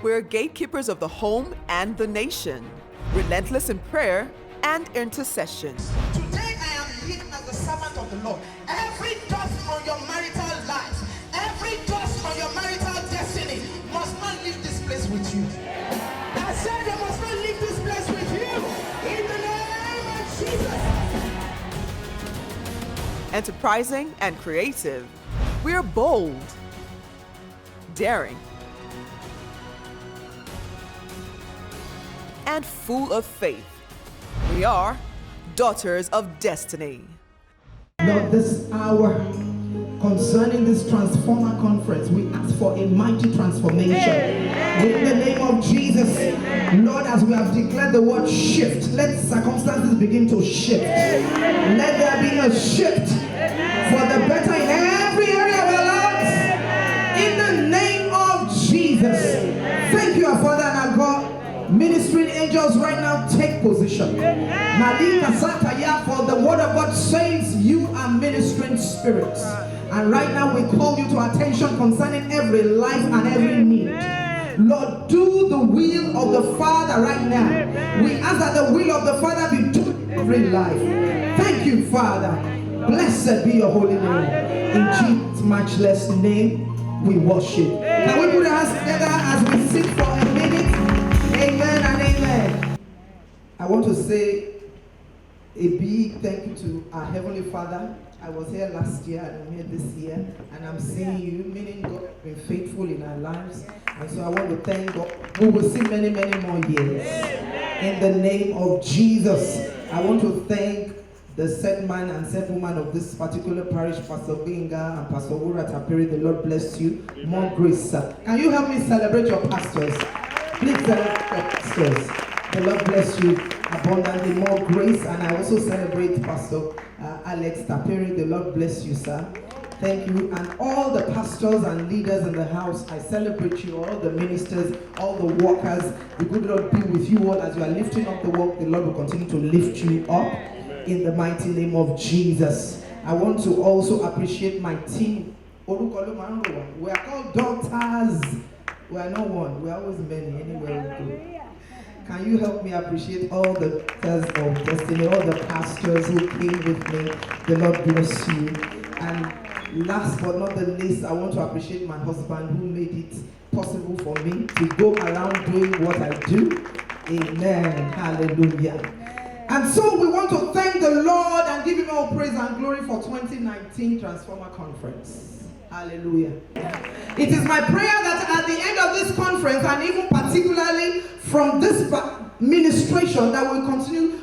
We're gatekeepers of the home and the nation, relentless in prayer and intercession. Today I am here as the servant of the Lord. Every dust on your marital life, every dust on your marital destiny must not leave this place with you. I said they must not leave this place with you. In the name of Jesus. Enterprising and creative, we're bold, daring, and full of faith. We are daughters of destiny. Lord, this hour concerning this Transformer Conference, we ask for a mighty transformation. In the name of Jesus, Lord, as we have declared the word shift, let circumstances begin to shift. Let there be a shift for the better in every area of our lives. In the name of Jesus. Thank you, our Father and our God. Ministering angels right now, take position. Malika Sataya, for the word of God says you are ministering spirits. And right now we call you to attention concerning every life and every need. Lord, do the will of the Father right now. We ask that the will of the Father be done in every life. Thank you, Father. Blessed be your holy name. In Jesus' matchless name, we worship. Can we put our hands together as we sing for a minute? Amen and amen. I want to say a big thank you to our Heavenly Father. I was here last year and I'm here this year, and I'm seeing you, meaning God has been faithful in our lives. And so I want to thank God. We will see many, many more years. In the name of Jesus. I want to thank the said man and said woman of this particular parish, Pastor Binga and Pastor Ura Tapiri. The Lord bless you. More grace, sir. Can you help me celebrate your pastors? Please celebrate your pastors. The Lord bless you abundantly. More grace. And I also celebrate Pastor Alex Tapiri. The Lord bless you, sir. Thank you. And all the pastors and leaders in the house, I celebrate you. All the ministers, all the workers. The good Lord be with you all as you are lifting up the work. The Lord will continue to lift you up in the mighty name of Jesus. I want to also appreciate my team. We are called daughters. We are not one. We are always many anywhere we go. Can you help me appreciate all the daughters of destiny, all the pastors who came with me? The Lord bless you. And last but not the least, I want to appreciate my husband who made it possible for me to go around doing what I do. Amen. Hallelujah. And so we want to thank the Lord and give him all praise and glory for 2019 Transformer Conference. Hallelujah. It is my prayer that at the end of this conference, and even particularly from this ministration, that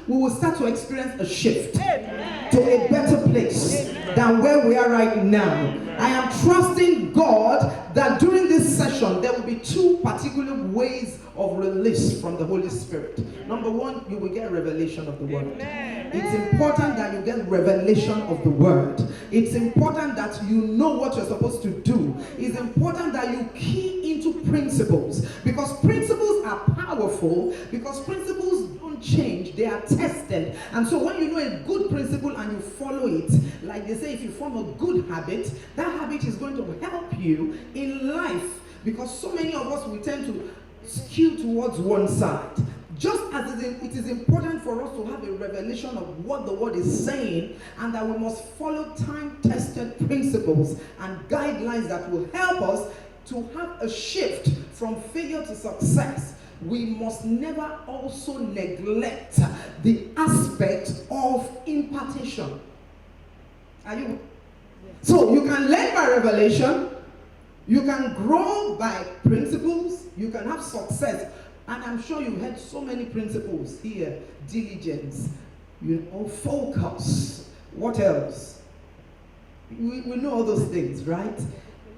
we will start to experience a shift to a better place than where we are right now. I am trusting God that during this session, there will be two particular ways of release from the Holy Spirit. Number one, you will get revelation of the word. It's important that you get revelation of the word. It's important that you know what you're supposed to do. It's important that you key into principles, because principles are powerful, because principles don't change, they are tested. And so when you know a good principle and you follow it, like they say, if you form a good habit, that habit is going to help you in life, because so many of us, we tend to skew towards one side. Just as it is important for us to have a revelation of what the word is saying, and that we must follow time-tested principles and guidelines that will help us to have a shift from failure to success, we must never also neglect the aspect of impartation. Are you? So you can learn by revelation, you can grow by principles, you can have success. And I'm sure you heard so many principles here. Diligence, focus. What else? We know all those things, right?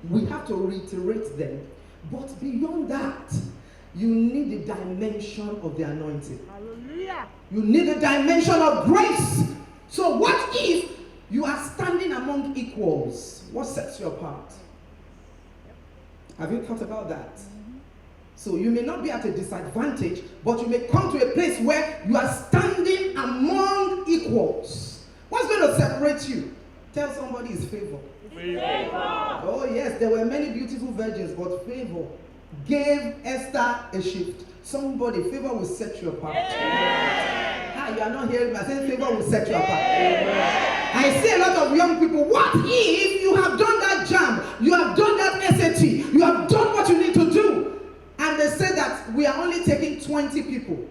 We have to reiterate them. But beyond that, you need the dimension of the anointing. Hallelujah. You need the dimension of grace. So what if you are standing among equals? What sets you apart? Have you thought about that? So you may not be at a disadvantage, but you may come to a place where you are standing among equals. What's going to separate you? Tell somebody it's favor. Favor. Oh yes, there were many beautiful virgins, but favor. gave Esther a shift. Somebody, favor will set you apart. You are not hearing me. I say favor will set you apart. I see a lot of young people. What if you have done that jam? You have done that SAT. You have done what you need to do. And they say that we are only taking 20 people.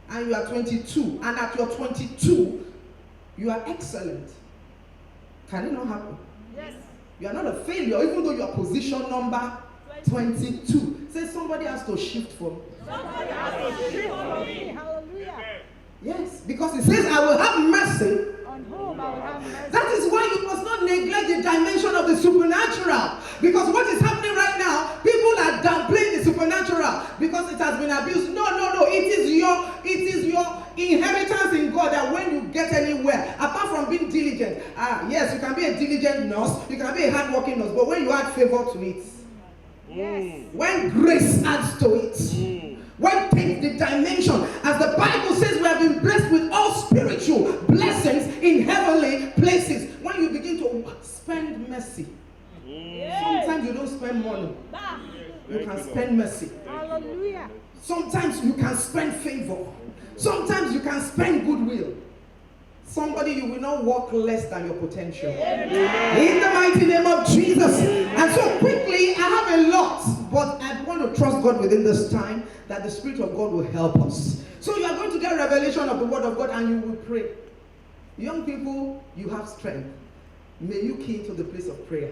And you are 22. And at your 22, you are excellent. Can it not happen? Yes. You are not a failure, even though you are position number 22. Say somebody has to shift for me. Somebody has to shift for me. Hallelujah. Yes, because it says, I will have mercy. On whom I will have mercy. That is why you must not neglect the dimension of the supernatural. Because what is happening right now, people are downplaying the supernatural because it has been abused. No. It is your inheritance in God that when you get anywhere, apart from being diligent, yes, you can be a diligent nurse, you can be a hardworking nurse, but when you add favor to it, Yes. when grace adds to it, when take the dimension, as the Bible says, we have been blessed with all spiritual blessings in heavenly places. When you begin to spend mercy, sometimes you don't spend money, you can spend mercy. Hallelujah. Sometimes you can spend favor. Sometimes you can spend goodwill. Somebody, you will not walk less than your potential. In the mighty name of Jesus. And so quickly, I have a lot, but I want to trust God within this time that the Spirit of God will help us. So you are going to get revelation of the Word of God and you will pray. Young people, you have strength. May you key into the place of prayer.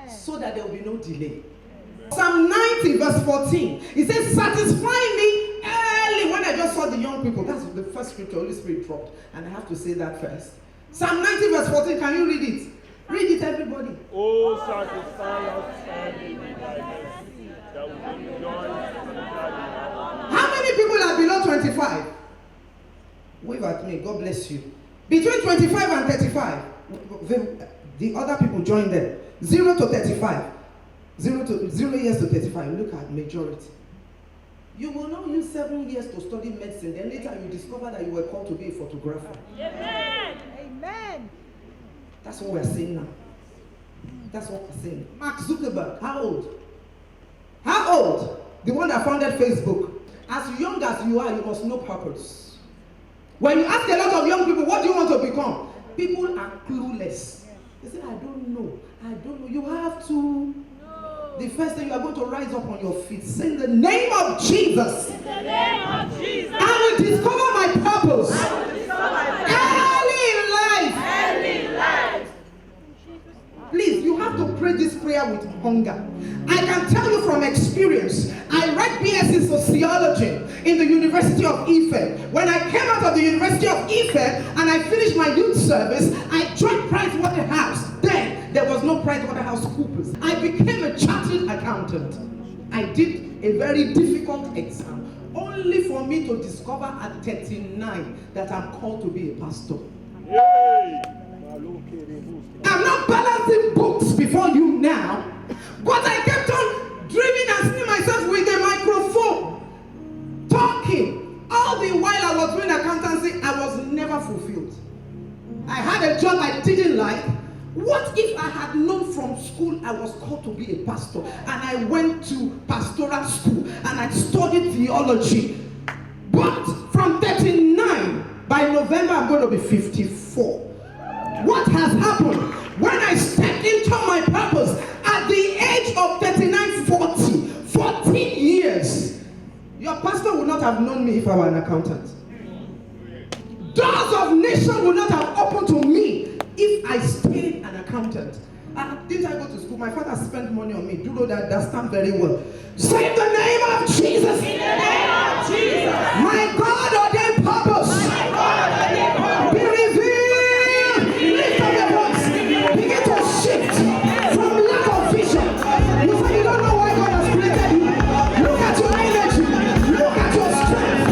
So that there will be no delay. Psalm 90 verse 14. It says, satisfy me early. When I just saw the young people, that's the first scripture Holy Spirit dropped. And I have to say that first. Psalm 90 verse 14. Can you read it? Read it, everybody. Oh, satisfy us early with thy mercy, that we may rejoice and be glad in our How many people are below 25? Wave at me. God bless you. Between 25 and 35. The other people join them. 0 to 35. 0 years to 35. Look at majority. You will not use 7 years to study medicine. Then later you discover that you were called to be a photographer. Amen. Amen. That's what we're saying now. That's what we're saying. Mark Zuckerberg, how old? How old? The one that founded Facebook. As young as you are, you must know purpose. When you ask a lot of young people, what do you want to become? People are clueless. They say, I don't know. You have to. The first thing you are going to rise up on your feet. Say in the name of Jesus. In the name of Jesus. I will discover my purpose. I will discover my Early in life. early life. Please, you have to pray this prayer with hunger. I can tell you from experience, I read BSc Sociology in the University of Ife. When I came out of the University of Ife and I finished my youth service, I joined Pricewaterhouse. Then, there was no PricewaterhouseCoopers. I became a chartered accountant. I did a very difficult exam, only for me to discover at 39 that I'm called to be a pastor. I'm not balancing books before you now, but I kept on dreaming and seeing myself with a microphone, talking. All the while I was doing accountancy, I was never fulfilled. I had a job I didn't like. What if I had known from school I was called to be a pastor, and I went to pastoral school and I studied theology? But from 39, by November I'm going to be 54. What has happened? When I stepped into my purpose at the age of 39, 14 years, your pastor would not have known me if I were an accountant. Doors of nation would not have opened to me if I stayed an accountant. Didn't I go to school? My father spent money on me. Do you know that? That stand very well. Say the name of Jesus. In the name of Jesus. My God ordained purpose. My God ordained purpose. Be revealed. Lift up your voice. Begin to shift from lack of vision. You say you don't know why God has created you. Look at your energy. Look at your strength.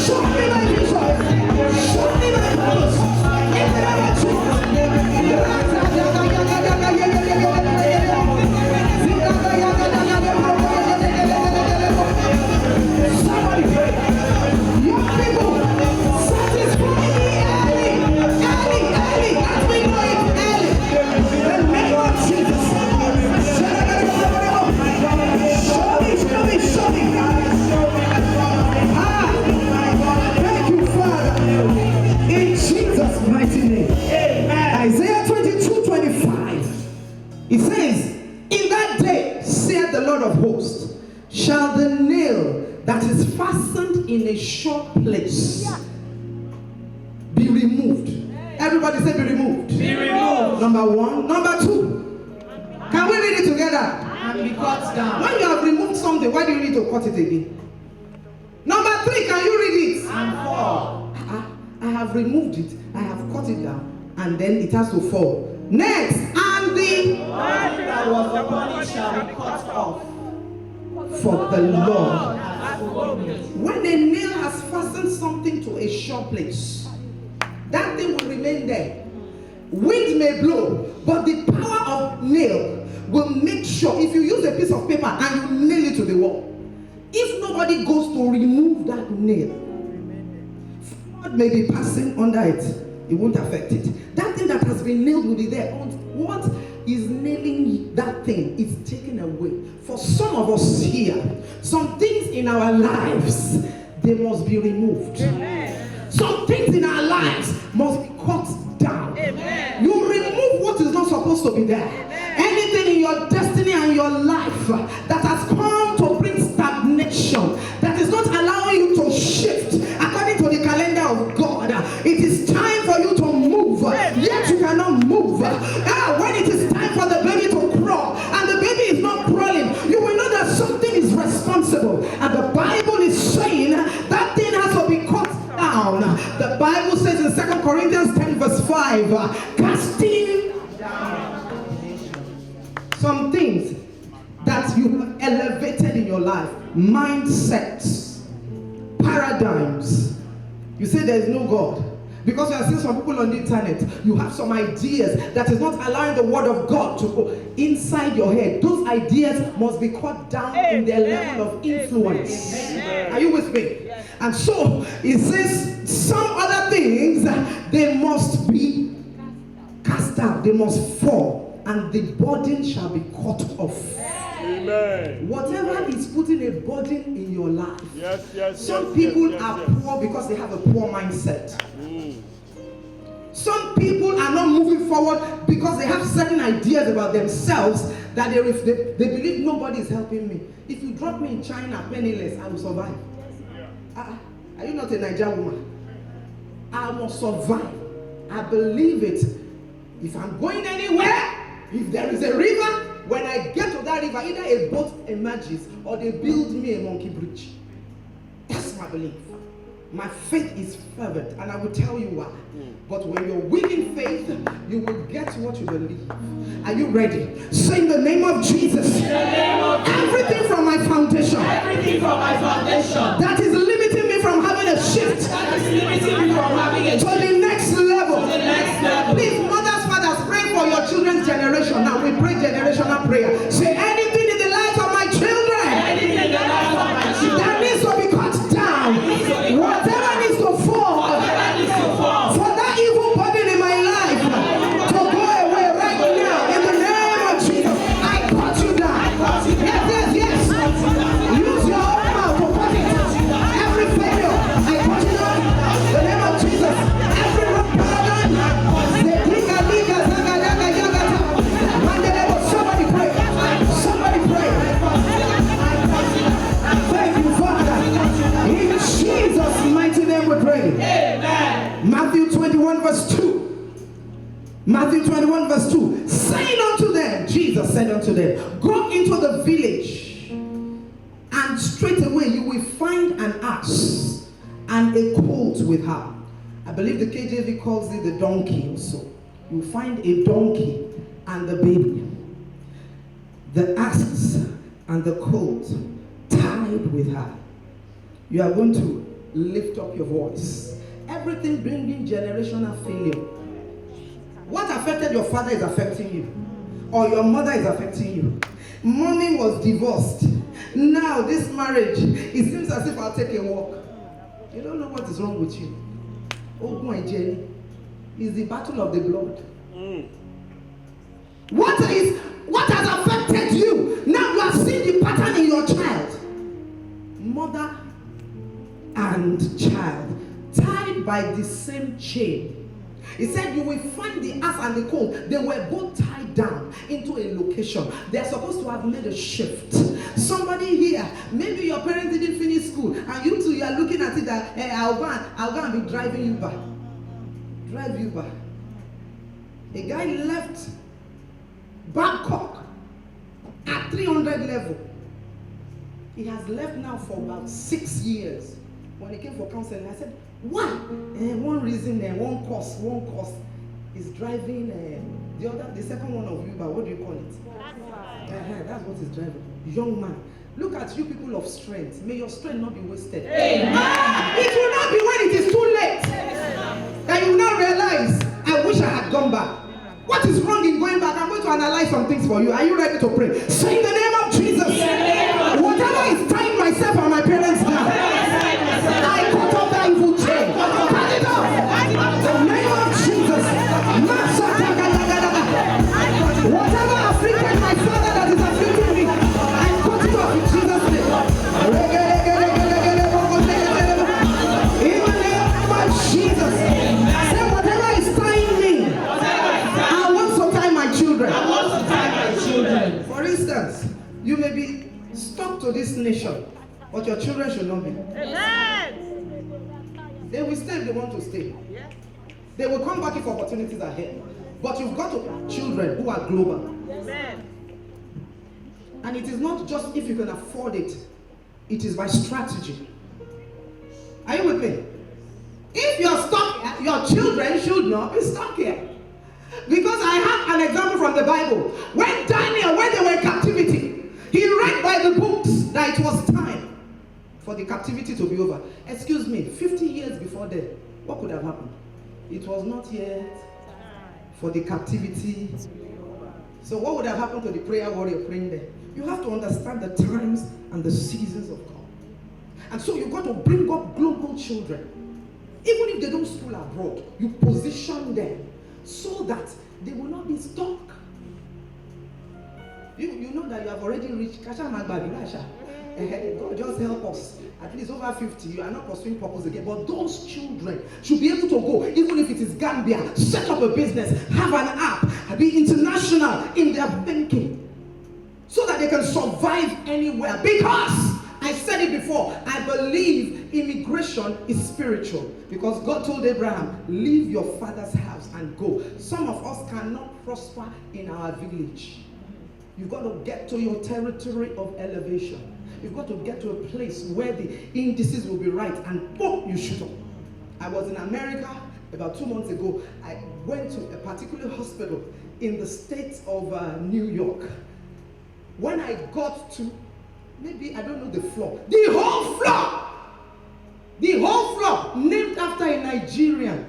Show me my vision. Show me my purpose. In the name of Jesus. Jesus' mighty name. Amen. Isaiah 22:25. It says, in that day, saith the Lord of hosts, shall the nail that is fastened in a sure place be removed. Everybody say be removed. Be removed. Number one. Number two. Can we read it together? And be cut down. When you have removed something, why do you need to cut it again? Number three, can you read it? And fall. I have removed it. I have cut it down. And then it has to fall. Next. And the Body that was upon it shall be cut off. for the Lord. Has spoken. When a nail has fastened something to a sure place, that thing will remain there. Wind may blow, but the power of nail will make sure. If you use a piece of paper and you nail it to the wall, if nobody goes to remove that nail, flood may be passing under it, it won't affect it. That thing that has been nailed will be there. What is nailing that thing is taken away. For some of us here, some things in our lives, they must be removed. Some things in our lives must be cut down. Amen. You remove what is not supposed to be there. Anything in your destiny and your life that has come to bring stagnation, that is not allowing you to shift according to the calendar of God, it is time for you to move. Yet you cannot move. When it is time for the baby to crawl and the baby is not crawling, you will know that something is responsible. And the Bible is saying that thing has to be cut down. The Bible says in 2 Corinthians 10 verse 5, casting down some things that you have elevated in your life, mindsets, paradigms. You say there is no God because you are seeing some people on the internet. You have some ideas that is not allowing the word of God to go inside your head. Those ideas must be cut down in their level of influence. Are you with me? And so it says some other things, they must be cast out, they must fall, and the burden shall be cut off. Amen. Whatever is putting a burden in your life. Yes. Some people are poor because they have a poor mindset. Some people are not moving forward because they have certain ideas about themselves that they believe nobody is helping me. If you drop me in China penniless, I will survive. Are you not a Nigerian woman? I must survive. I believe it. If I'm going anywhere, if there is a river, when I get to that river, either a boat emerges or they build me a monkey bridge. That's my belief. My faith is fervent, and I will tell you why. But when you're weak in faith, you will get what you believe. Are you ready? Say in the name of Jesus. Everything from my foundation. Everything from my foundation. That is limiting me from having a shift. That is limiting me from having a To the next level. the next level. Please, mothers, fathers, pray for your children's generation. Now we pray generational prayer. Say anything in the life of my children Anything in the life of my children. that needs to be cut down. Whatever needs to fall. That needs to fall. For that evil burden in my life to go away right now in the name of Jesus. I cut you down. Yes. Use your own mouth to cut it. Every failure, I cut it down. The name of Jesus. Every wrong paradigm. Somebody pray. Somebody pray. Thank you, Father. In Jesus' mighty name we pray. Amen. Matthew 21 verse 2. Matthew 21 verse 2. Saying unto them, Jesus said unto them, go into the village, and straightway you will find an ass and a colt with her. I believe the KJV calls it the donkey also. You find a donkey and the baby, the ass and the colt tied with her. You are going to lift up your voice. Everything bringing generational failure. What affected your father is affecting you, or your mother is affecting you. Mommy was divorced. Now this marriage, it seems as if I'll take a walk. You don't know what is wrong with you. Oh my Jenny, it's the battle of the blood. What has affected you? Now you have seen the pattern in your child. Mother and child tied by the same chain. He said, you will find the ass and the colt. They were both tied down into a location. They're supposed to have made a shift. Somebody here, maybe your parents didn't finish school, and you two, you are looking at it that, hey, I'll go and be driving you back. Drive you back. A guy left Bangkok at 300 level. He has left now for about 6 years. When he came for counseling, I said, why? One reason, one course is driving the second one of Uber. What do you call it? That's what he's driving. Young man. Look at you people of strength. May your strength not be wasted. It will not be when it is too late that you will now realize, I wish I had gone back. What is wrong in going back? I'm going to analyze some things for you. Are you ready to pray? Say in the name of Jesus. Whatever is tying myself and my parents down, I cut off that evil chain. Cut it off. The name of Jesus. Whatever afflicted my father that is afflicting me, I cut it off in Jesus' name. In the name of Jesus. Say whatever is tying me, I want to tie my children. For instance, you may be stuck to this nation, but your children should not be. They will stay if they want to stay. They will come back if opportunities are here. But you've got children who are global. And it is not just if you can afford it. It is by strategy. Are you with me? If you're stuck here, your children should not be stuck here. Because I have an example from the Bible. When Daniel, when they were in captivity, he read by the books that it was time for the captivity to be over. Excuse me, 50 years before then, what could have happened? It was not yet for the captivity. So what would have happened to the prayer warrior praying there? You have to understand the times and the seasons of God. And so you've got to bring up global children. Even if they don't school abroad, you position them so that they will not be stuck. You know that you have already reached Kasha Magbabi. God just help us. At least over 50, you are not pursuing purpose again. But those children should be able to go, even if it is Gambia, set up a business, have an app, be international in their thinking, so that they can survive anywhere. Because I said it before, I believe immigration is spiritual. Because God told Abraham, leave your father's house and go. Some of us cannot prosper in our village. You've got to get to your territory of elevation. You've got to get to a place where the indices will be right, and boom, you shoot up. I was in America about 2 months ago. I went to a particular hospital in the state of New York. When I got to, maybe, I don't know the floor, the whole floor named after a Nigerian.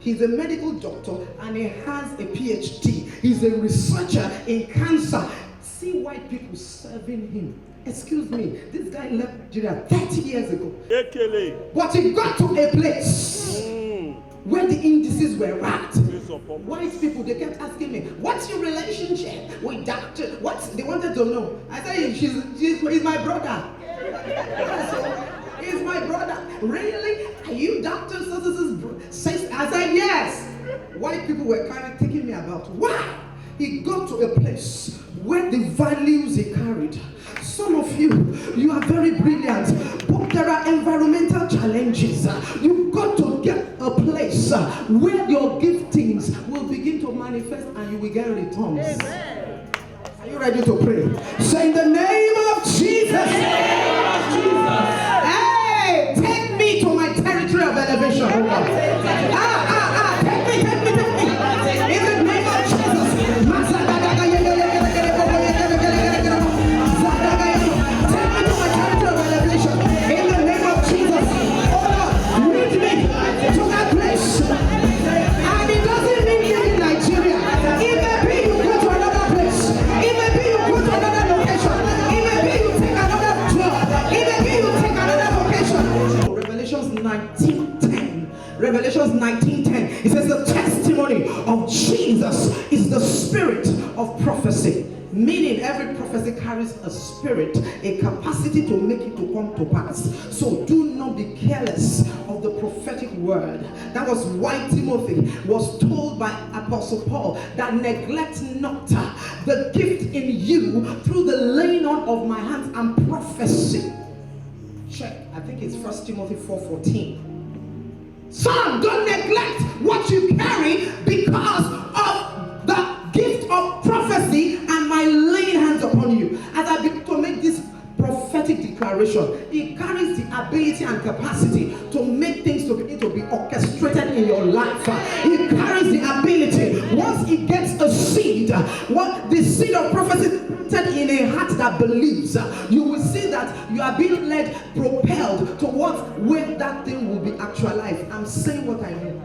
He's a medical doctor and he has a PhD. He's a researcher in cancer. See white people serving him. Excuse me, this guy left Nigeria 30 years ago. But he got to a place where the indices were right. White people, they kept asking me, what's your relationship with doctor? They wanted to know. I said, he's my brother. He's my brother. Really? Are you Dr. So-so-so's? I said, yes. White people were kind of taking me about. Why? He got to a place where the values he carried. Some of you are very brilliant, but there are environmental challenges. You've got to get a place where your giftings will begin to manifest and you will get returns. Amen. Are you ready to pray? Say in the name of Jesus. Hey, take me to my territory of elevation. Take me. In the name of Jesus. Revelations 19:10, it says the testimony of Jesus is the spirit of prophecy. Meaning every prophecy carries a spirit, a capacity to make it to come to pass. So do not be careless of the prophetic word. That was why Timothy was told by Apostle Paul that neglect not the gift in you through the laying on of my hands and prophecy. Check, I think it's 1 Timothy 4:14. Son, don't neglect what you carry because of the gift of prophecy and my laying hands upon you. As I begin to make this prophetic declaration, it carries the ability and capacity to make things to begin to be orchestrated in your life. It carries the ability, once it gets a seed, what the seed of prophecy in a heart that believes, you will see that you are being led, propelled towards when that thing will be actualized. I'm saying what I mean.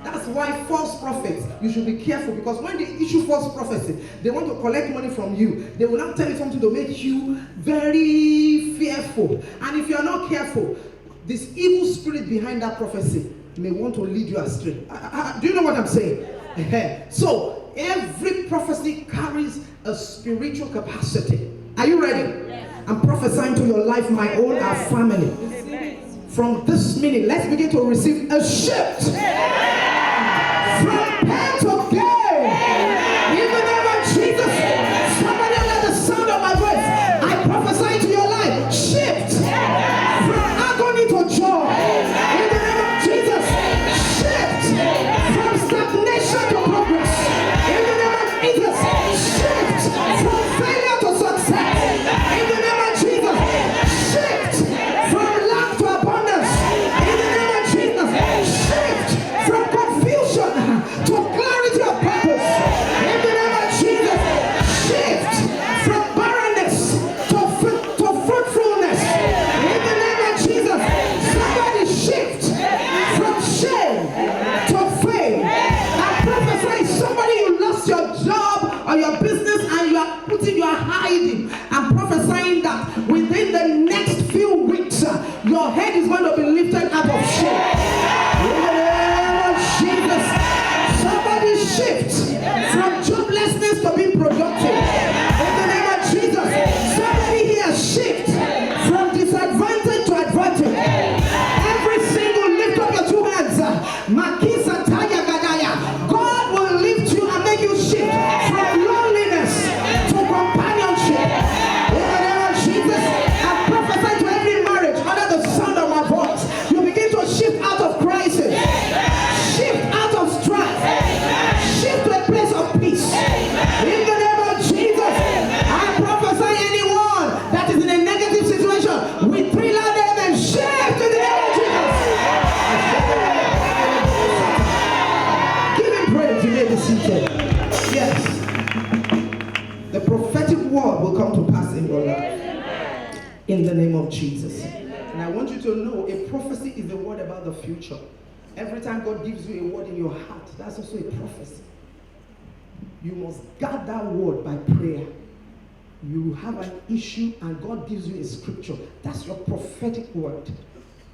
That's why false prophets, you should be careful, because when they issue false prophecy, they want to collect money from you. They will not tell you something to make you very fearful. And if you are not careful, this evil spirit behind that prophecy may want to lead you astray. Do you know what I'm saying? So every prophecy carries a spiritual capacity. Are you ready? Yes. I'm prophesying to your life, my own, our family. Yes. From this minute, let's begin to receive a shift. Yes. From pain to gain. In the name of Jesus. Somebody under the sound of my voice, I prophesy to your life. Shift. From agony to joy. In the name of Jesus. Shift. From stagnation to progress. In the name of Jesus. Shift. From failure to success. In the name of Jesus. Shift. From lack to abundance. In the name of Jesus. Shift. From confusion to clarity of purpose. In the name of Jesus. Shift. From barrenness to fruitfulness. In the name of Jesus. Somebody shift. From shame to fame. I prophesy somebody, you lost your job or your business and you are hiding. I'm prophesying that within the next few weeks, your head is going to be lifted out of shame. In the name of Jesus, somebody shift from joblessness to being productive. In the name of Jesus, somebody here shift from disadvantage to advantage. Every single, lift up your two hands. Makisa Taya Gadaya. God will lift you and make you shift from loneliness to companionship. In the name of Jesus, I prophesy to every marriage under the sound of my voice. You begin to shift out of crisis, shift out of strife, shift to a place of peace. In the name of Jesus, I prophesy anyone that is in a negative situation, with 3 loud amen, shift in the name of Jesus. Give him praise, you may be seated. Yes. The prophetic word will come to pass in your life. In the name of Jesus. And I want you to know, a prophecy is a word about the future. Every time God gives you a word in your heart, that's also a prophecy. You must guard that word by prayer. You have an issue and God gives you a scripture. That's your prophetic word.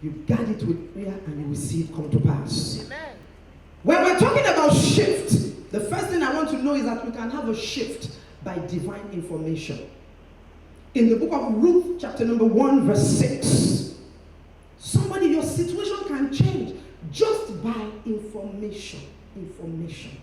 You guard it with prayer and you will see it come to pass. Amen. When we're talking about shift, the first thing I want to know is that we can have a shift by divine information. In the book of Ruth, chapter number 1, verse 6, somebody, your situation can change just by information. Information.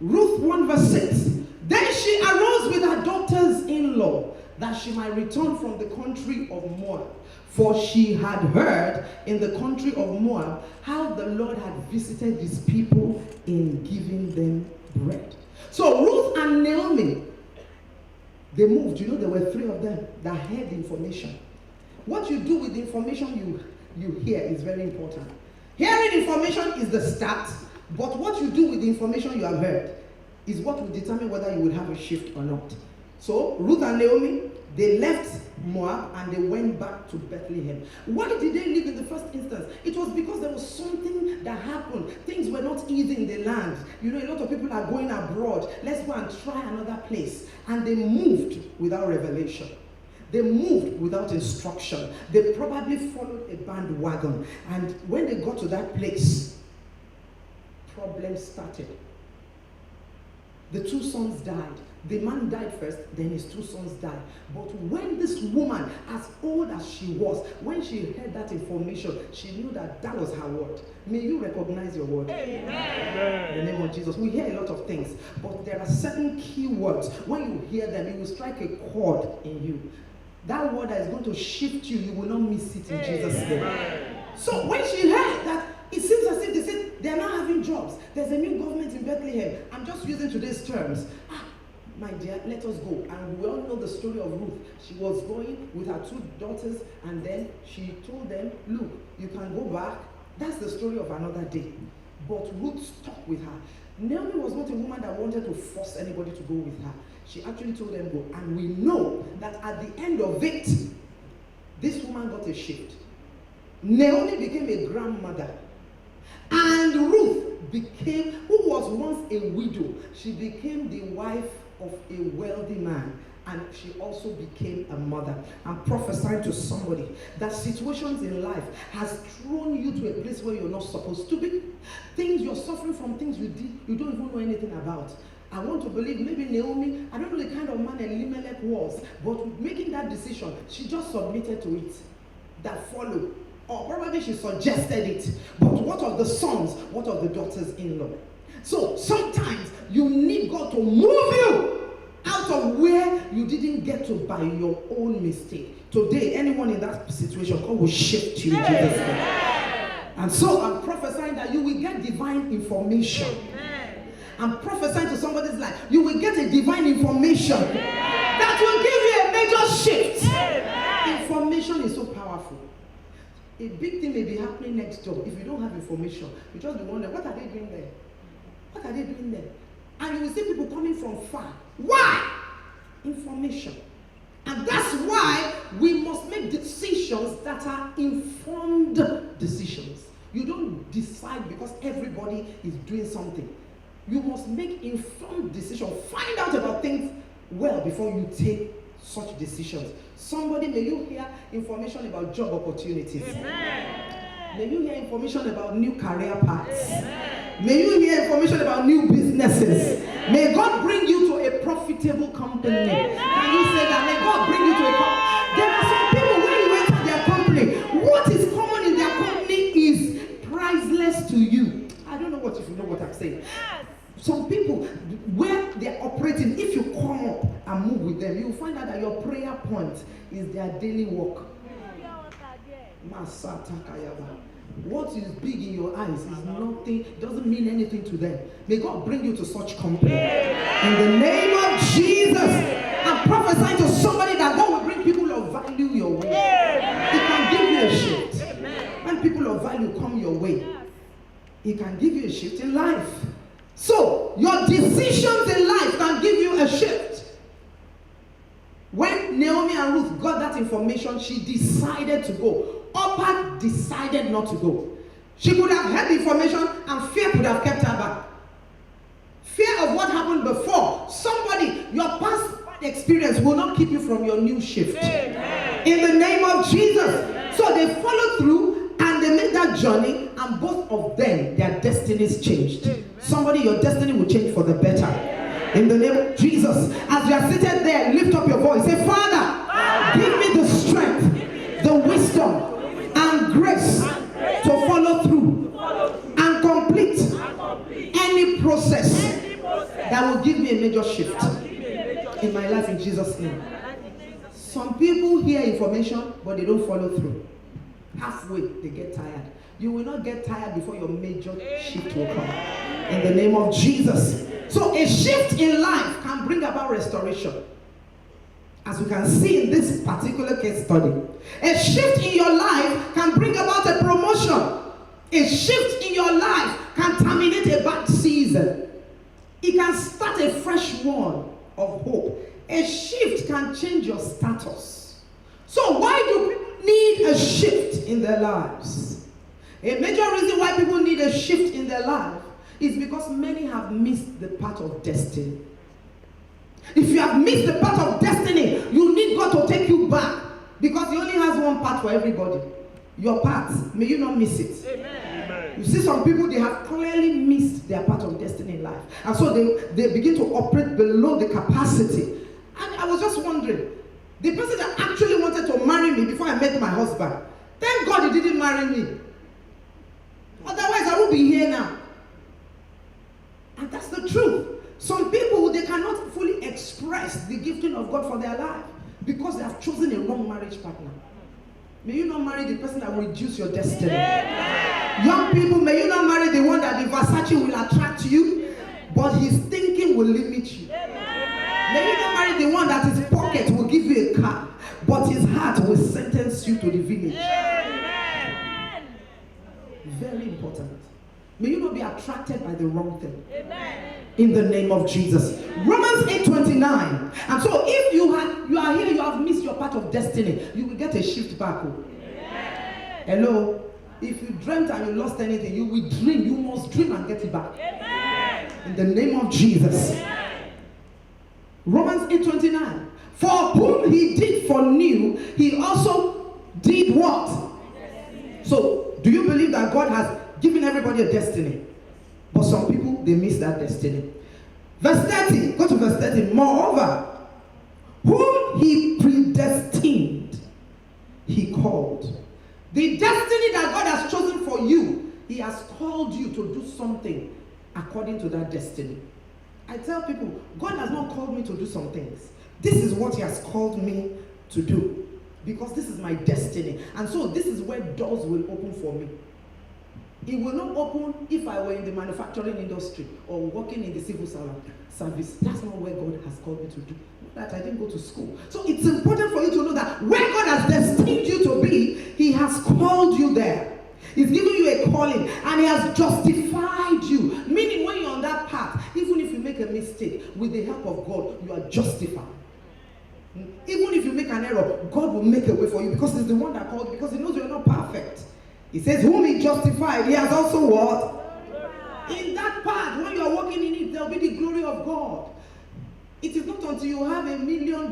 Ruth 1, verse 6. Then she arose with her daughters-in-law, that she might return from the country of Moab. For she had heard in the country of Moab how the Lord had visited his people in giving them bread. So Ruth and Naomi, they moved. You know, there were 3 of them that heard information. What you do with the information you hear is very important. Hearing information is the start, but what you do with the information you have heard is what will determine whether you will have a shift or not. So Ruth and Naomi, they left Moab and they went back to Bethlehem. Why did they leave in the first instance? It was because there was something that happened. Things were not easy in the land. You know, a lot of people are going abroad. Let's go and try another place. And they moved without revelation. They moved without instruction. They probably followed a bandwagon. And when they got to that place, problems started. The 2 sons died. The man died first, then his 2 sons died. But when this woman, as old as she was, when she heard that information, she knew that that was her word. May you recognize your word. Amen. In the name of Jesus. We hear a lot of things, but there are certain key words. When you hear them, it will strike a chord in you. That word that is going to shift you, you will not miss it in Jesus' name. So when she heard that, it seems as if they said they are not having jobs. There's a new government in Bethlehem. I'm just using today's terms. My dear, let us go. And we all know the story of Ruth. She was going with her 2 daughters, and then she told them, look, you can go back. That's the story of another day. But Ruth stuck with her. Naomi was not a woman that wanted to force anybody to go with her. She actually told them go. And we know that at the end of it, this woman got a shift. Naomi became a grandmother. And Ruth became, who was once a widow, she became the wife of a wealthy man, and she also became a mother. I'm prophesying to somebody that situations in life has thrown you to a place where you're not supposed to be. Things you're suffering from, things you did, you don't even know anything about. I want to believe maybe Naomi, I don't know the kind of man Elimelech was, but making that decision, she just submitted to it. That followed. Or probably she suggested it. But what of the sons? What of the daughters-in-law? So sometimes you need God to move you out of where you didn't get to by your own mistake. Today, anyone in that situation, God will shift you in Jesus' name. And so I'm prophesying that you will get divine information. I'm prophesying to somebody's life, you will get a divine information that will give you a major shift. Information is so powerful. A big thing may be happening next door. If you don't have information, you just be wondering, what are they doing there? What are they doing there? And you will see people coming from far. Why? Information. And that's why we must make decisions that are informed decisions. You don't decide because everybody is doing something. You must make informed decisions. Find out about things well before you take such decisions. Somebody, may you hear information about job opportunities. Amen. May you hear information about new career paths. Amen. May you hear information about new businesses. Amen. May God bring you to a profitable company. Amen. Can you say that? May God bring you to a company. There are some people, when you enter their company, what is common in their company is priceless to you. I don't know what if you know what I'm saying. Some people, where they're operating, if you come up and move with them, you'll find out that your prayer point is their daily work. What is big in your eyes is nothing, doesn't mean anything to them. May God bring you to such company. In the name of Jesus, I'm prophesying to somebody that God will bring people of value your way. He can give you a shift. When people of value come your way, He can give you a shift in life. So, your decisions in life can give you a shift. When Naomi and Ruth got that information, she decided to go. Orpah decided not to go. She could have had the information and fear could have kept her back. Fear of what happened before. Somebody, your past experience will not keep you from your new shift. Amen. In the name of Jesus. Amen. So they followed through and they made that journey, and both of them, their destinies changed. Amen. Somebody, your destiny will change for the better. Amen. In the name of Jesus. As you are seated there, lift up your voice. Say, Father, give me the strength, the wisdom, and grace to follow through and complete any process that will give me a major shift in my life in Jesus' name. Some people hear information, but they don't follow through. Halfway, they get tired. You will not get tired before your major shift will come. In the name of Jesus. So a shift in life can bring about restoration. As we can see in this particular case study. A shift in your life can bring about a promotion. A shift in your life can terminate a bad season. It can start a fresh one of hope. A shift can change your status. So why do people need a shift in their lives? A major reason why people need a shift in their life is because many have missed the path of destiny. If you have missed the path of destiny, you need God to take you back, because He only has one path for everybody. Your path, may you not miss it. Amen. You see some people, they have clearly missed their part of destiny in life. And so they begin to operate below the capacity. And I was just wondering, the person that actually wanted to marry me before I met my husband, thank God he didn't marry me. Otherwise, I would be here now. And that's the truth. Some people, they cannot fully express the gifting of God for their life because they have chosen a wrong marriage partner. May you not marry the person that will reduce your destiny. Amen. Young people, may you not marry the one that the Versace will attract you, but his thinking will limit you. Amen. May you not marry the one that his pocket will give you a car, but his heart will sentence you to the village. Amen. Very important. May you not be attracted by the wrong thing. Amen. In the name of Jesus. Romans 8:29. And so if you are here, you have missed your part of destiny, you will get a shift back. Amen. Hello? If you dreamt and you lost anything, you will dream. You must dream and get it back. Amen. In the name of Jesus. Amen. Romans 8:29. For whom he did foreknew, he also did what? So, do you believe that God has given everybody a destiny? But some people, they miss that destiny. Verse 30, go to verse 30. Moreover, whom he predestined, he called. The destiny that God has chosen for you, he has called you to do something according to that destiny. I tell people, God has not called me to do some things. This is what he has called me to do. Because this is my destiny. And so this is where doors will open for me. It will not open if I were in the manufacturing industry or working in the civil service. That's not where God has called me to do. That I didn't go to school. So it's important for you to know that where God has destined you to be, he has called you there. He's given you a calling and he has justified you. Meaning when you're on that path, even if you make a mistake, with the help of God, you are justified. Even if you make an error, God will make a way for you because he's the one that called you, because he knows you're not perfect. He says, whom he justified, he has also what? In that part, when you are walking in it, there will be the glory of God. It is not until you have $1 million,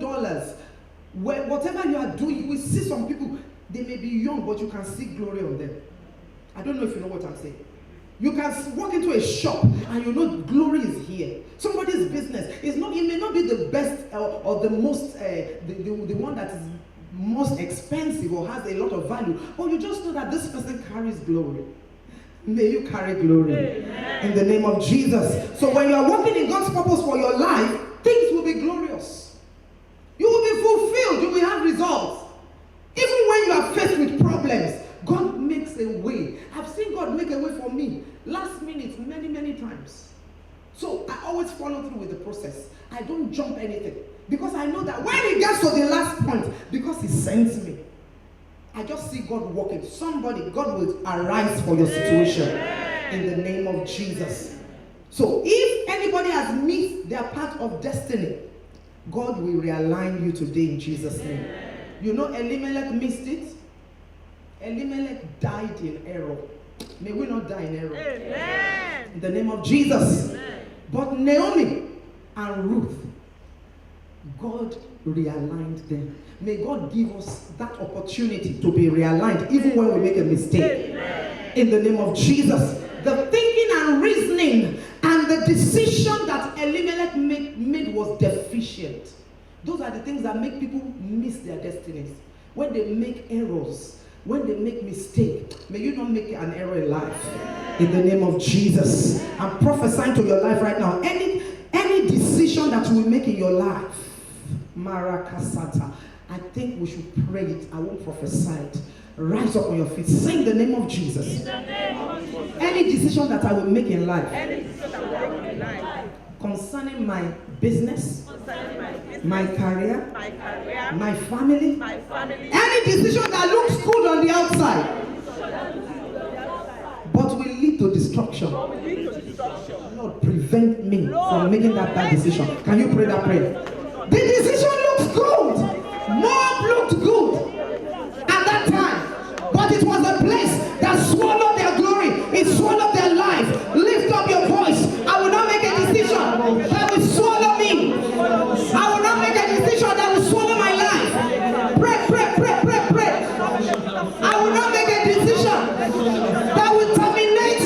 where whatever you are doing, you will see some people, they may be young, but you can see glory on them. I don't know if you know what I'm saying. You can walk into a shop and you know glory is here. Somebody's business is not, it may not be the best or the most, the one that is most expensive or has a lot of value, but you just know that this person carries glory. May you carry glory. Amen. In the name of Jesus. So when you are walking in God's purpose for your life, things will be glorious. You will be fulfilled. You will have results. Even when you are faced with problems, God makes a way. I've seen God make a way for me last minute many times. So I always follow through with the process. I don't jump anything. Because I know that when it gets to the last point, because he sends me, I just see God working. Somebody, God will arise for your situation in the name of Jesus. So if anybody has missed their part of destiny, God will realign you today in Jesus' name. You know Elimelech missed it. Elimelech died in error. May we not die in error. Amen. In the name of Jesus. Amen. But Naomi and Ruth, God realigned them. May God give us that opportunity to be realigned even when we make a mistake. Amen. In the name of Jesus. The thinking and reasoning and the decision that Elimelech made was deficient. Those are the things that make people miss their destinies. When they make errors, when they make mistakes, may you not make an error in life. In the name of Jesus. I'm prophesying to your life right now. Any decision that you will make in your life, Marakasata, I think we should pray it. I won't prophesy it. Rise up on your feet. Sing the name of Jesus. Any decision that I will make in life, concerning my business, my career, my family, any decision that looks good on the outside, but will lead to destruction, Lord, prevent me from making that bad decision. Can you pray that prayer? The decision looks good. Moab looked good at that time, but it was a place that swallowed their glory. It swallowed their life. Lift up your voice. I will not make a decision that will swallow me. I will not make a decision that will swallow my life. Pray, pray, pray, pray, pray. I will not make a decision that will terminate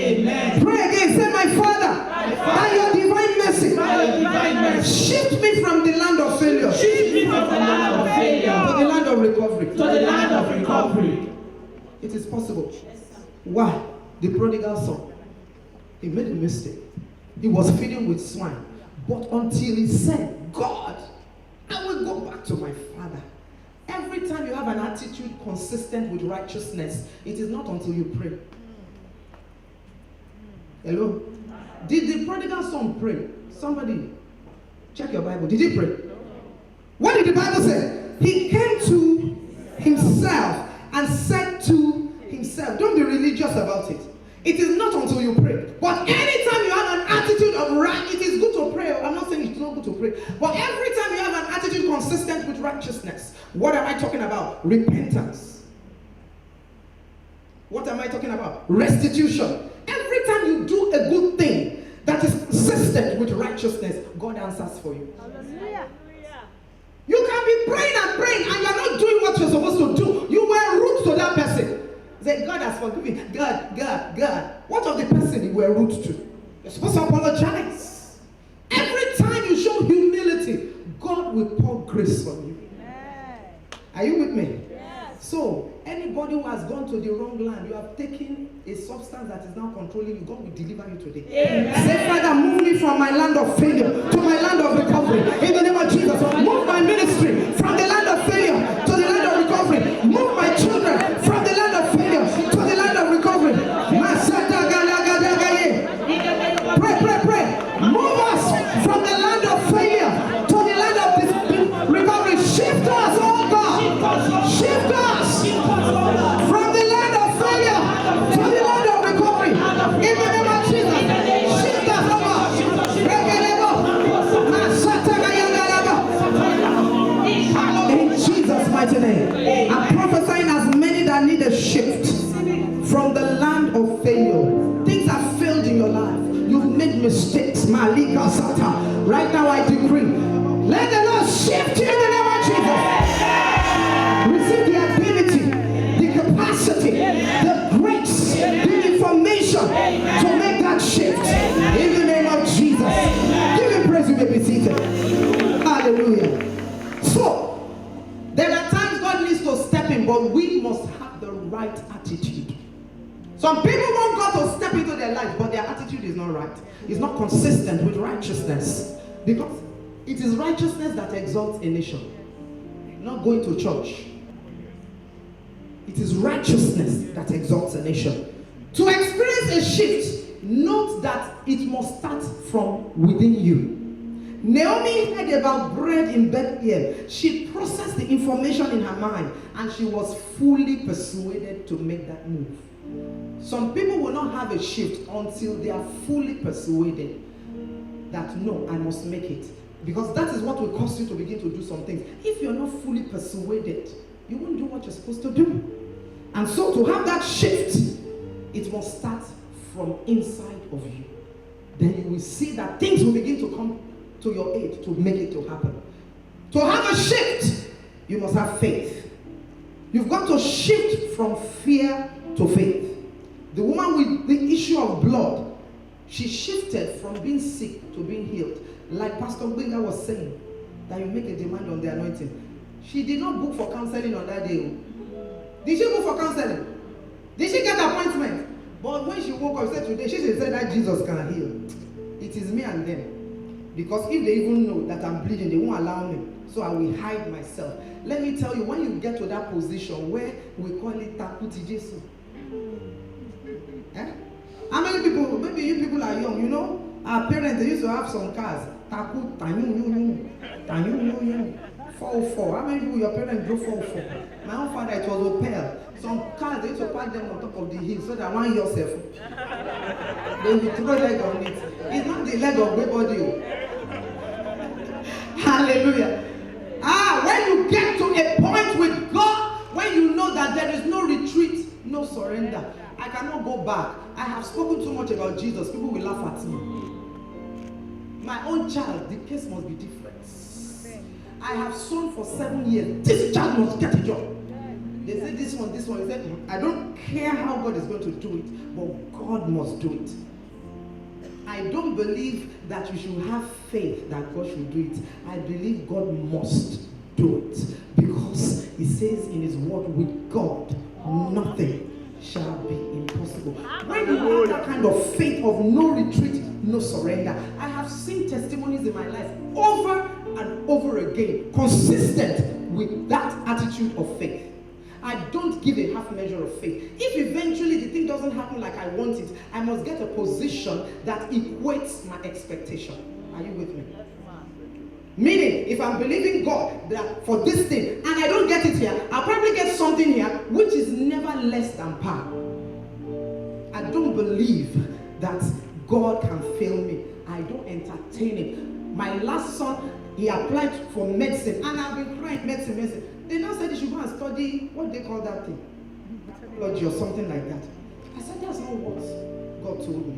Amen. Pray again. Say, my Father, by your divine mercy, By your divine mercy, shift me from the land of failure shift me from the land of failure to the land of recovery. to the land of recovery. It is possible. Why? The prodigal son, he made a mistake. He was feeding with swine. But until he said, God, I will go back to my father. Every time you have an attitude consistent with righteousness, it is not until you pray. Hello? Did the prodigal son pray? Somebody, check your Bible. Did he pray? What did the Bible say? He came to himself and said to himself, don't be religious about it. It is not until you pray. But anytime you have an attitude of right, it is good to pray. I'm not saying it's not good to pray. But every time you have an attitude consistent with righteousness, what am I talking about? Repentance. What am I talking about? Restitution. Every time you do a good thing that is consistent with righteousness, God answers for you. Hallelujah. You can be praying and you're not doing what you're supposed to do. You were rude to that person. Say, God has forgiven. God. What of the person you were rude to? You're supposed to apologize. Every time you show humility, God will pour grace on you. Amen. Are you with me? Yes. So, anybody who has gone to the wrong land, you have taken a substance that is now controlling you, God will deliver you today. Amen. Say, Father, move me from my land of failure to my land of recovery. In the name of Jesus, move my ministry from the land of failure to the land of recovery. Move my children from the land of failure to the land of recovery. Pray. Move us from the land of failure to the land of recovery. Shift us, oh God. Shift us from the land of failure to the land of recovery. In the name of Jesus. Shift us, oh God. In Jesus' mighty name. I'm prophesying as many that need a shift from the land of failure. Things have failed in your life. You've made mistakes. Malika Sata. Right now I decree, let the Lord shift you in the name of Jesus. Receive the ability, the capacity, the grace, the information to make that shift in the name of Jesus. Give him praise, you may be seated. Hallelujah. So, there are times God needs to step in, but we must have the right attitude. Some people want God to step into their life, but their attitude is not right. It's not consistent with righteousness. Because it is righteousness that exalts a nation. Not going to church. It is righteousness that exalts a nation. To experience a shift, note that it must start from within you. Naomi heard about bread in Bethlehem. She processed the information in her mind and she was fully persuaded to make that move. Some people will not have a shift until they are fully persuaded that no, I must make it. Because that is what will cause you to begin to do some things. If you're not fully persuaded, you won't do what you're supposed to do. And so to have that shift, it must start from inside of you. Then you will see that things will begin to come to your aid to make it to happen. To have a shift, you must have faith. You've got to shift from fear to faith. The woman with the issue of blood, she shifted from being sick to being healed. Like Pastor Gbenga was saying, that you make a demand on the anointing. She did not book for counseling on that day. Did she book for counseling? Did she get an appointment? But when she woke up, she said today, she said that Jesus can heal. It is me and them. Because if they even know that I'm bleeding, they won't allow me. So I will hide myself. Let me tell you, when you get to that position where we call it Takuti Jesu. How many people, maybe you people are young, you know, our parents, they used to have some cars. Taku, Tanyu, 404. How many people your parents drove 404? My own father, it was Opel. Some cars, they used to park them on top of the hill so that one yourself. They will throw leg on it. It's not the leg of everybody. Hallelujah. When you get to a point with God, when you know that there is no retreat, no surrender, I cannot go back. I have spoken too much about Jesus. People will laugh at me. My own child, the case must be different. I have sown for 7 years. This child must get a job. They say this one. He said, I don't care how God is going to do it, but God must do it. I don't believe that you should have faith that God should do it. I believe God must do it. Because He says in His word, with God, nothing shall be impossible. When you have that kind of faith of no retreat, no surrender. I have seen testimonies in my life over and over again, consistent with that attitude of faith. I don't give a half measure of faith. If eventually the thing doesn't happen like I want it, I must get a position that equates my expectation. Are you with me? Meaning, if I'm believing God that for this thing, and I don't get it here, I'll probably get something here which is never less than par. I don't believe that God can fail me. I don't entertain it. My last son, he applied for medicine, and I've been crying medicine. They now said he should go and study, what they call that thing? Technology or something like that. I said, that's not what God told me.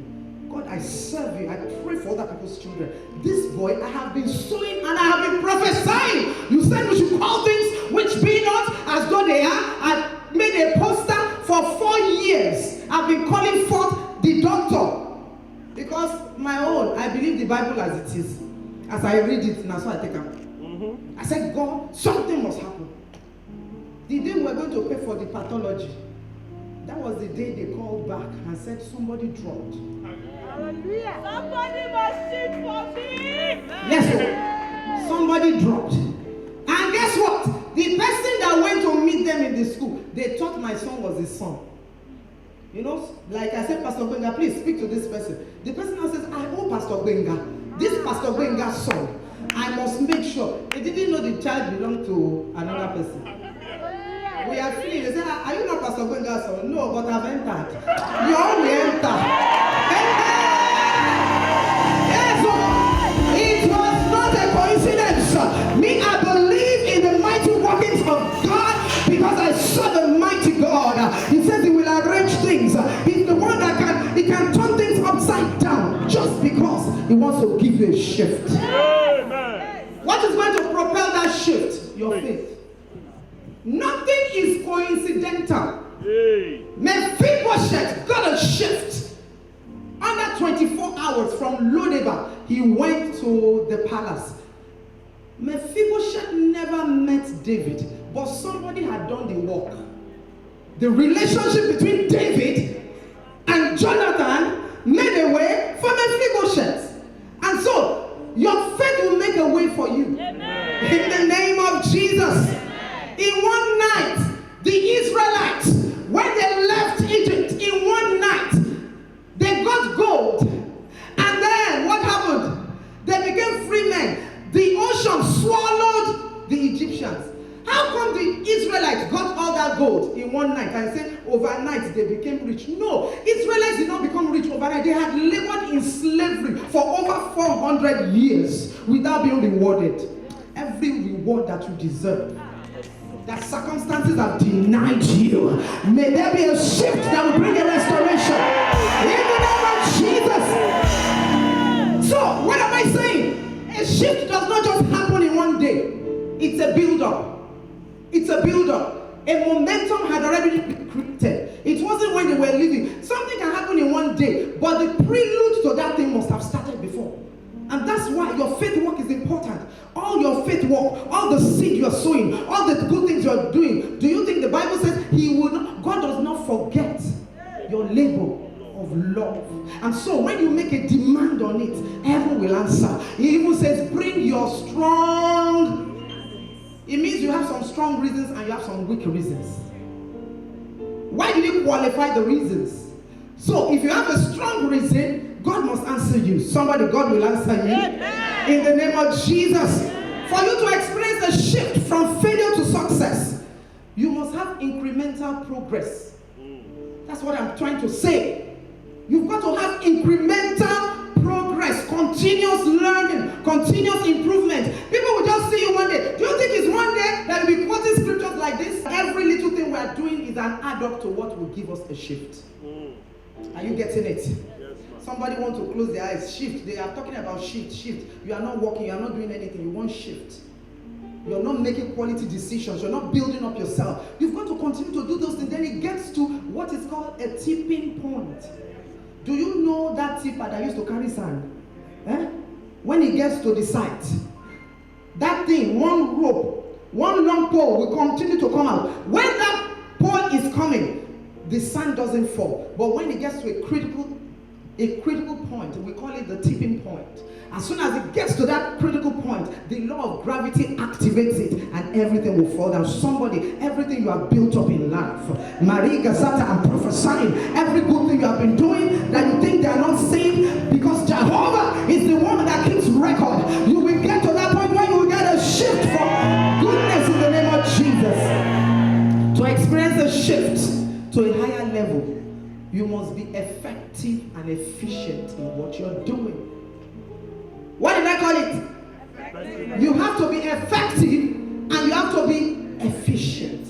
God, I serve you. I pray for other people's children. This boy, I have been sowing and I have been prophesying. You said we should call things which be not as though they are. I made a poster for 4 years. I've been calling forth the doctor. Because my own, I believe the Bible as it is. As I read it, now so I take it. I said, God, something must happen. The day we were going to pay for the pathology, that was the day they called back and said somebody dropped. Hallelujah. Somebody must sit for me. Yes, sir. Somebody dropped. And guess what? The person that went to meet them in the school, they thought my son was his son. You know, like I said, Pastor Gbenga, please speak to this person. The person now says, I owe Pastor Gbenga. This Pastor Gbenga's son. I must make sure. They didn't know the child belonged to another person. We are feeling. They say, are you not Pastor Gbenga's son? No, but I've entered. You all will enter. Yes, it was not a coincidence. Me, I believe in the mighty workings of God because I saw the mighty God. He says He will arrange things. He's the one that can turn things upside down just because He wants to give you a shift. What is going to propel that shift? Your faith. Nothing is coincidental. Mephibosheth got a shift. Under 24 hours from Lodebar, he went to the palace. Mephibosheth never met David, but somebody had done the work. The relationship between David and Jonathan made a way for Mephibosheth. And so, your faith will make a way for you. Amen. In the name of Jesus. Amen. In one night, the Israelites, when they left Egypt, in one night, they got gold. And then what happened? They became free men. The ocean swallowed the Egyptians. How come the Israelites got all that gold in one night and said overnight they became rich? No, Israelites did not become rich overnight. They had labored in slavery for over 400 years without being rewarded. Every reward that you deserve, that circumstances have denied you, may there be a shift that will bring a restoration. In the name of Jesus. So, what am I saying? A shift does not just happen in one day. It's a build-up. It's a build-up. A momentum had already been created. It wasn't when they were living. Something can happen in one day, but the prelude to that thing must have started before. And that's why your faith work is important. All your faith work, all the seed you're sowing, all the good things you're doing. Do you think the Bible says God does not forget your labor of love? And so when you make a demand on it, heaven will answer. He even says, bring your strong. It means you have some strong reasons and you have some weak reasons. Why did He qualify the reasons? So if you have a strong reason, God must answer you. Somebody, God will answer you. Amen. In the name of Jesus. For you to experience a shift from failure to success, you must have incremental progress. That's what I'm trying to say. You've got to have incremental progress, continuous learning, continuous improvement. People will just see you one day. Do you think it's one day that we'll be quoting scriptures like this? Every little thing we are doing is an add-up to what will give us a shift. Are you getting it? Yes, somebody wants to close their eyes. Shift. They are talking about shift. You are not working. You are not doing anything. You want shift. You're not making quality decisions. You're not building up yourself. You've got to continue to do those things. Then it gets to what is called a tipping point. Do you know that tipper that used to carry sand? When it gets to the site, that thing, one rope, one long pole will continue to come out. When that pole is coming, the sand doesn't fall. But when it gets to a critical point, we call it the tipping point. As soon as it gets to that critical point, the law of gravity activates it and everything will fall down. Somebody, everything you have built up in life, Marie Gazata, I'm prophesying, every good thing you have been doing that you think they are not saved, because Jehovah is the one that keeps record. You will get to that point where you will get a shift from goodness in the name of Jesus. To experience a shift to a higher level, you must be effective and efficient in what you're doing. What did I call it? You have to be effective and you have to be efficient.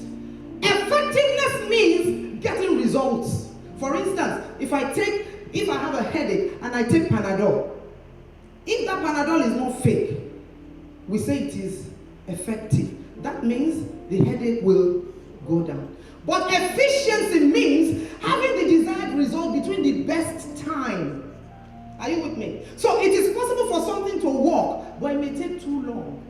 Effectiveness means getting results. For instance, if I have a headache and I take Panadol, if that Panadol is not fake, we say it is effective. That means the headache will go down. But efficiency means having the desired result between the best time. Are you with me? So it is possible for something to work, but it may take too long.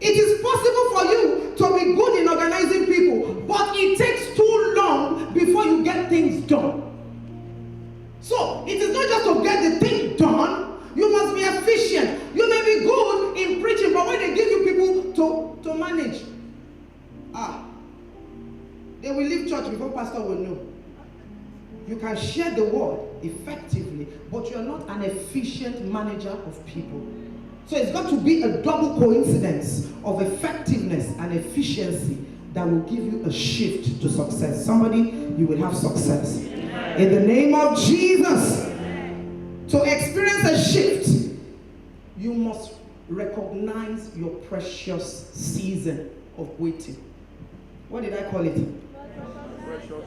It is possible for you to be good in organizing people, but it takes too long before you get things done. So it is not just to get the thing done, you must be efficient. You may be good in preaching, but when they give you people to manage, they will leave church before pastor will know. You can share the word effectively, but you are not an efficient manager of people. So it's got to be a double coincidence of effectiveness and efficiency that will give you a shift to success. Somebody, you will have success. In the name of Jesus. To experience a shift, you must recognize your precious season of waiting. What did I call it? Precious.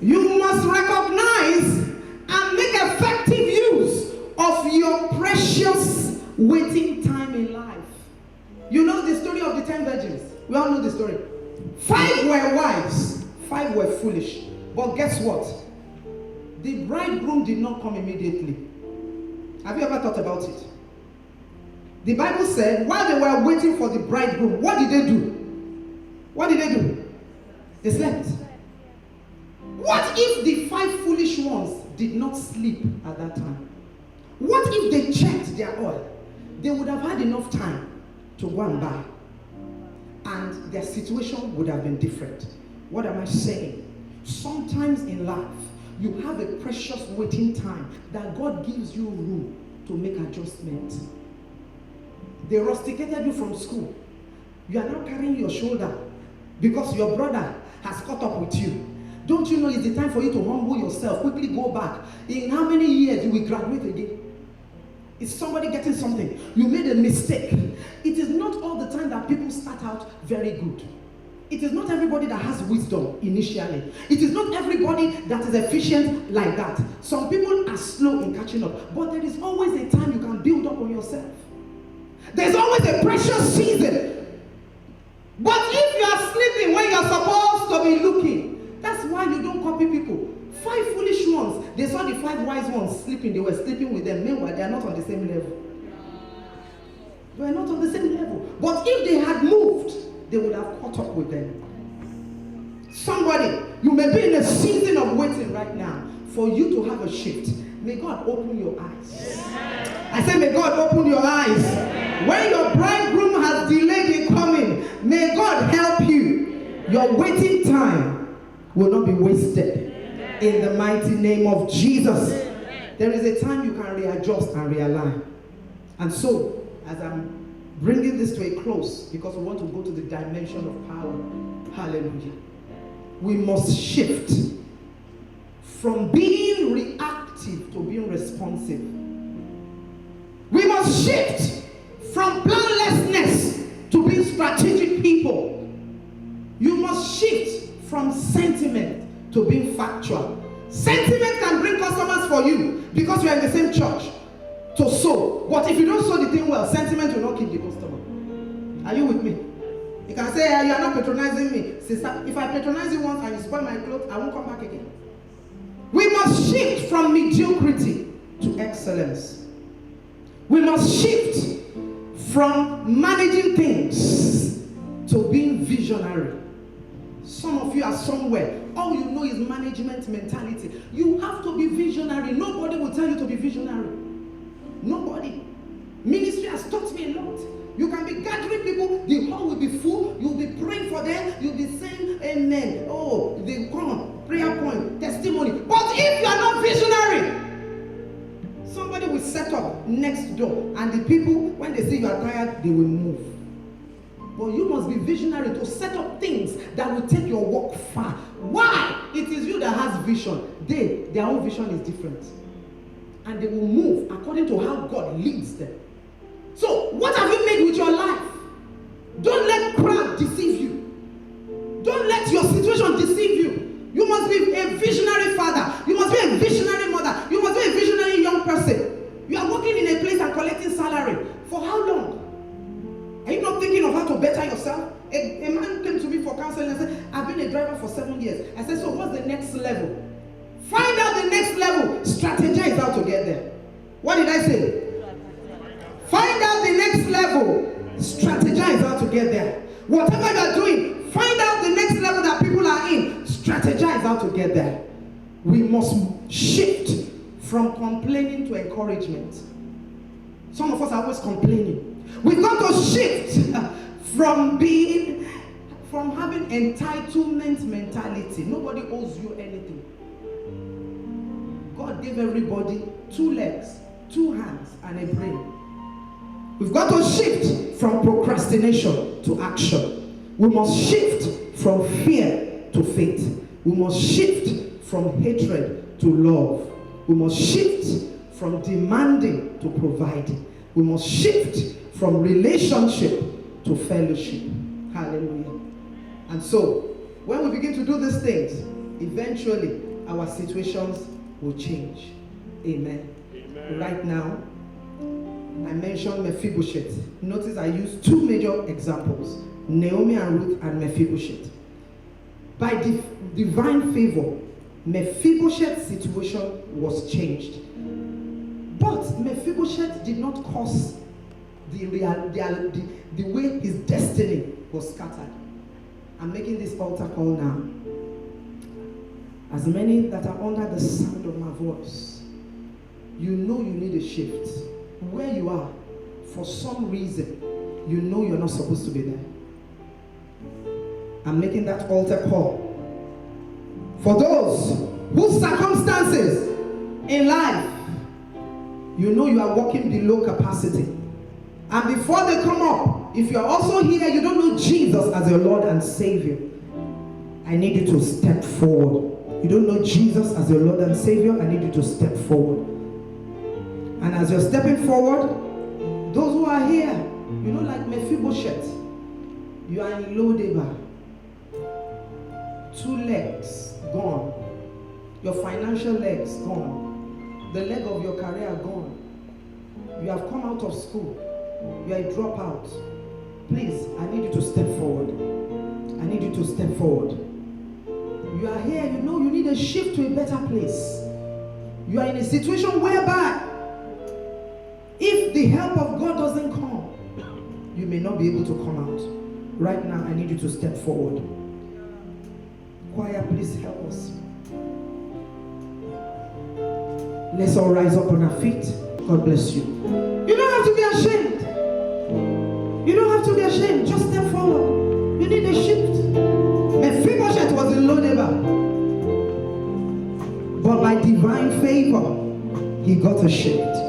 You must recognize and make effective use of your precious waiting time in life. You know the story of the 10 virgins. We all know the story. 5 were wise, 5 were foolish. But guess what? The bridegroom did not come immediately. Have you ever thought about it? The Bible said, while they were waiting for the bridegroom, what did they do? What did they do? They slept. What if the 5 foolish ones did not sleep at that time? What if they checked their oil? They would have had enough time to go and buy. And their situation would have been different. What am I saying? Sometimes in life, you have a precious waiting time that God gives you room to make adjustments. They rusticated you from school. You are now carrying your shoulder because your brother has caught up with you. Don't you know it's the time for you to humble yourself? Quickly go back. In how many years you will graduate again? Is somebody getting something? You made a mistake. It is not all the time that people start out very good. It is not everybody that has wisdom initially. It is not everybody that is efficient like that. Some people are slow in catching up. But there is always a time you can build up on yourself. There's always a precious season. But if you are sleeping when you are supposed to be looking, that's why you don't copy people. 5 foolish ones, they saw the 5 wise ones sleeping. They were sleeping with them. Meanwhile, they are not on the same level. They are not on the same level. But if they had moved, they would have caught up with them. Somebody, you may be in a season of waiting right now for you to have a shift. May God open your eyes. I say, may God open your eyes. When your bridegroom has delayed in coming, may God help you. Your waiting time will not be wasted. In the mighty name of Jesus. There is a time you can readjust and realign. And so, as I'm bringing this to a close, because we want to go to the dimension of power, hallelujah, we must shift from being reactive to being responsive. We must shift from planlessness to being strategic people. You must shift from sentiment to being factual. Sentiment can bring customers for you because you are in the same church to sow. But if you don't sow the thing well, sentiment will not keep the customer. Are you with me? You can say, you are not patronizing me. Sister, if I patronize you once and you spoil my clothes, I won't come back again. We must shift from mediocrity to excellence. We must shift from managing things to being visionary. Some of you are somewhere. All you know is management mentality. You have to be visionary. Nobody will tell you to be visionary. Nobody. Ministry has taught me a lot. You can be gathering people, the hall will be full, you'll be praying for them, you'll be saying amen. Oh, they come, prayer point, testimony. But if you are not visionary, somebody will set up next door, and the people, when they see you are tired, they will move. But you must be visionary to set up things that will take your work far. Why? It is you that has vision. Their own vision is different. And they will move according to how God leads them. So, what have you made with your life? Don't let crowd deceive you. Don't let your situation deceive you. You must be a visionary father. You must be a visionary mother. You must be a visionary young person. You are working in a place and collecting salary. For how long? Are you not thinking of how to better yourself? A man came to me for counseling and said, I've been a driver for 7 years. I said, so what's the next level? Find out the next level. Strategize how to get there. What did I say? Find out the next level. Strategize how to get there. Whatever you are doing, find out the next level that people are in. Strategize how to get there. We must shift from complaining to encouragement. Some of us are always complaining. We've got to shift from having entitlement mentality. Nobody owes you anything. God gave everybody 2 legs, 2 hands, and a brain. We've got to shift from procrastination to action. We must shift from fear to faith. We must shift from hatred to love. We must shift from demanding to providing. We must shift from relationship to fellowship. Hallelujah. And so, when we begin to do these things, eventually our situations will change. Amen. Amen. Right now, I mentioned Mephibosheth. Notice I used 2 major examples, Naomi and Ruth and Mephibosheth. By divine favor, Mephibosheth's situation was changed. But Mephibosheth did not cause the way his destiny was scattered. I'm making this altar call now. As many that are under the sound of my voice, you know you need a shift. Where you are, for some reason, you know you're not supposed to be there. I'm making that altar call. For those whose circumstances in life, you know you are working below capacity. And before they come up, if you're also here, you don't know Jesus as your Lord and Savior, I need you to step forward. You don't know Jesus as your Lord and Savior, I need you to step forward. And as you're stepping forward, those who are here, you know, like Mephibosheth, you are in Lo-debar. 2 legs gone. Your financial legs gone. The leg of your career gone. You have come out of school. You are a dropout. Please, I need you to step forward. I need you to step forward. You are here, you know you need a shift to a better place. You are in a situation whereby if the help of God doesn't come, you may not be able to come out. Right now, I need you to step forward. Choir, please help us. Let's all rise up on our feet. God bless you. You don't have to be ashamed. You don't have to be ashamed. Just step forward. You need a shift. Mephibosheth was in Lo-debar. But by divine favor, he got a shift.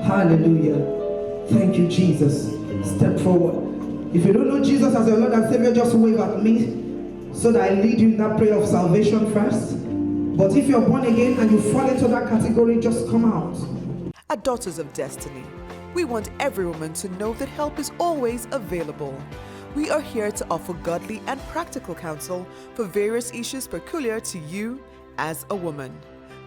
Hallelujah. Thank you, Jesus. Step forward. If you don't know Jesus as your Lord and Savior, just wave at me so that I lead you in that prayer of salvation first. But if you're born again and you fall into that category, just come out. At Daughters of Destiny, we want every woman to know that help is always available. We are here to offer godly and practical counsel for various issues peculiar to you as a woman.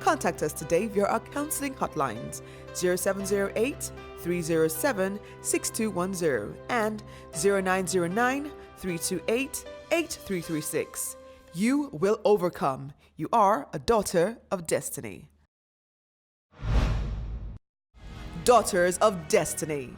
Contact us today via our counseling hotlines 0708 307 6210 and 0909 328 8336. You will overcome. You are a daughter of destiny. Daughters of Destiny.